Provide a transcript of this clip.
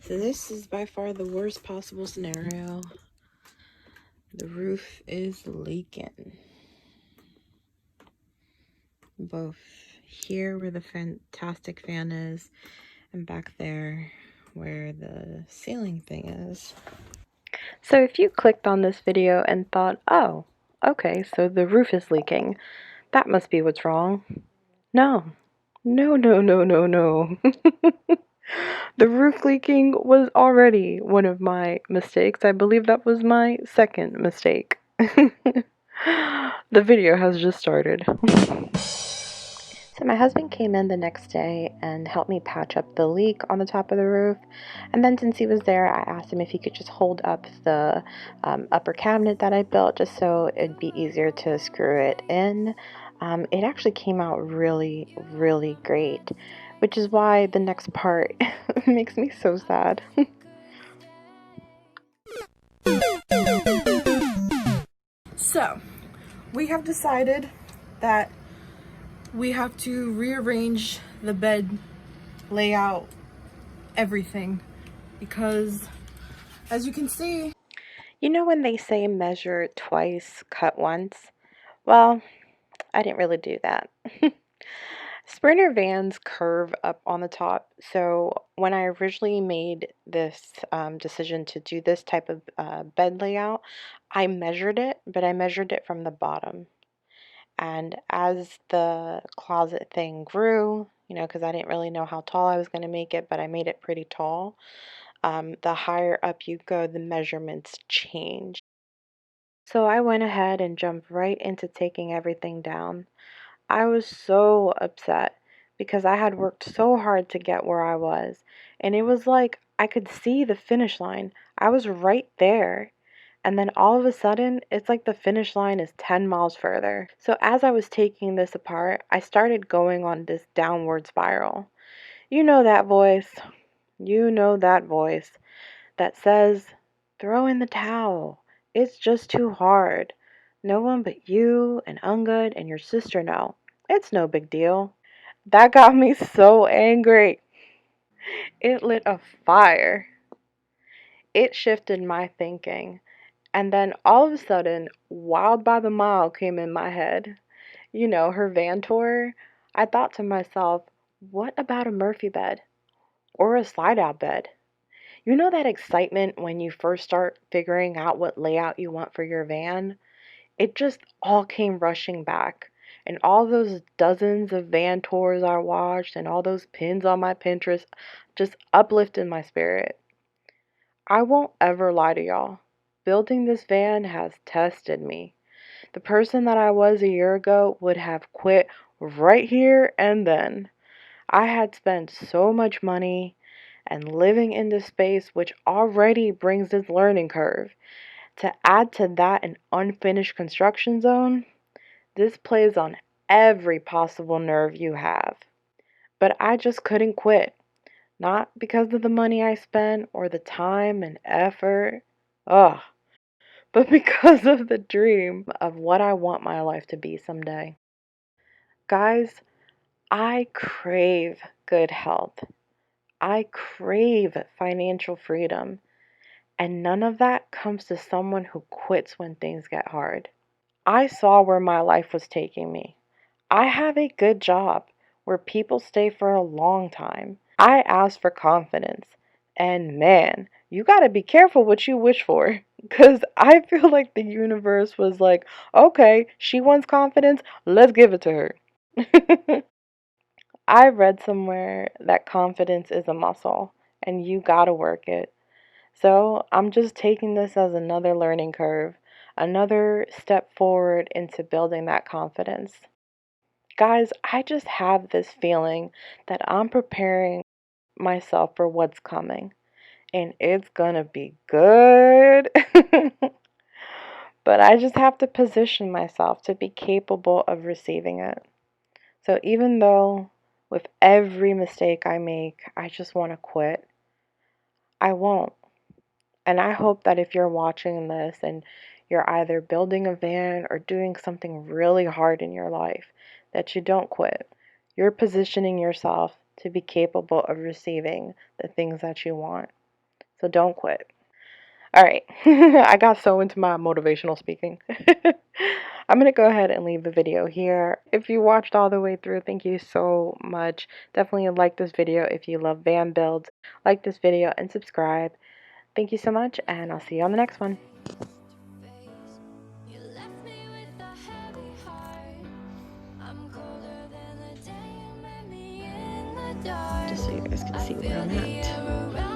So this is by far the worst possible scenario. The roof is leaking. Both here where the fantastic fan is and back there where the ceiling thing is. So if you clicked on this video and thought, oh, okay, so the roof is leaking, that must be what's wrong. No. No, no, no, no, no. The roof leaking was already one of my mistakes. I believe that was my second mistake. The video has just started. So my husband came in the next day and helped me patch up the leak on the top of the roof. And then since he was there, I asked him if he could just hold up the upper cabinet that I built just so it'd be easier to screw it in. It actually came out really, really great, which is why the next part makes me so sad. So, we have decided that we have to rearrange the bed layout, everything, because as you can see, you know when they say measure twice, cut once? Well, I didn't really do that. Sprinter vans curve up on the top, so when I originally made this decision to do this type of bed layout, I measured it, but I measured it from the bottom. And as the closet thing grew, you know, because I didn't really know how tall I was going to make it, but I made it pretty tall. The higher up you go, the measurements change. So I went ahead and jumped right into taking everything down. I was so upset because I had worked so hard to get where I was, and it was like I could see the finish line. I was right there. And then all of a sudden, it's like the finish line is 10 miles further. So as I was taking this apart, I started going on this downward spiral. You know that voice. You know that voice that says, throw in the towel. It's just too hard. No one but you and Ungud and your sister know. It's no big deal. That got me so angry. It lit a fire. It shifted my thinking. And then all of a sudden, Wild by the Mile came in my head. You know, her van tour. I thought to myself, what about a Murphy bed? Or a slide out bed? You know that excitement when you first start figuring out what layout you want for your van? It just all came rushing back. And all those dozens of van tours I watched and all those pins on my Pinterest just uplifted my spirit. I won't ever lie to y'all. Building this van has tested me. The person that I was a year ago would have quit right here and then. I had spent so much money and living in this space which already brings this learning curve. To add to that an unfinished construction zone, this plays on every possible nerve you have. But I just couldn't quit. Not because of the money I spent or the time and effort. Ugh. But because of the dream of what I want my life to be someday. Guys, I crave good health. I crave financial freedom. And none of that comes to someone who quits when things get hard. I saw where my life was taking me. I have a good job where people stay for a long time. I asked for confidence. And man, you gotta be careful what you wish for. Because I feel like the universe was like, okay, she wants confidence, let's give it to her. I read somewhere that confidence is a muscle and you gotta work it. So I'm just taking this as another learning curve, another step forward into building that confidence. Guys, I just have this feeling that I'm preparing myself for what's coming, and it's gonna be good. But I just have to position myself to be capable of receiving it. So even though with every mistake I make, I just want to quit, I won't. And I hope that if you're watching this and you're either building a van or doing something really hard in your life, that you don't quit. You're positioning yourself to be capable of receiving the things that you want. So don't quit. All right. I got so into my motivational speaking. I'm going to go ahead and leave the video here. If you watched all the way through, thank you so much. Definitely like this video if you love van builds. Like this video and subscribe. Thank you so much, and I'll see you on the next one. Just so you guys can see where I'm at.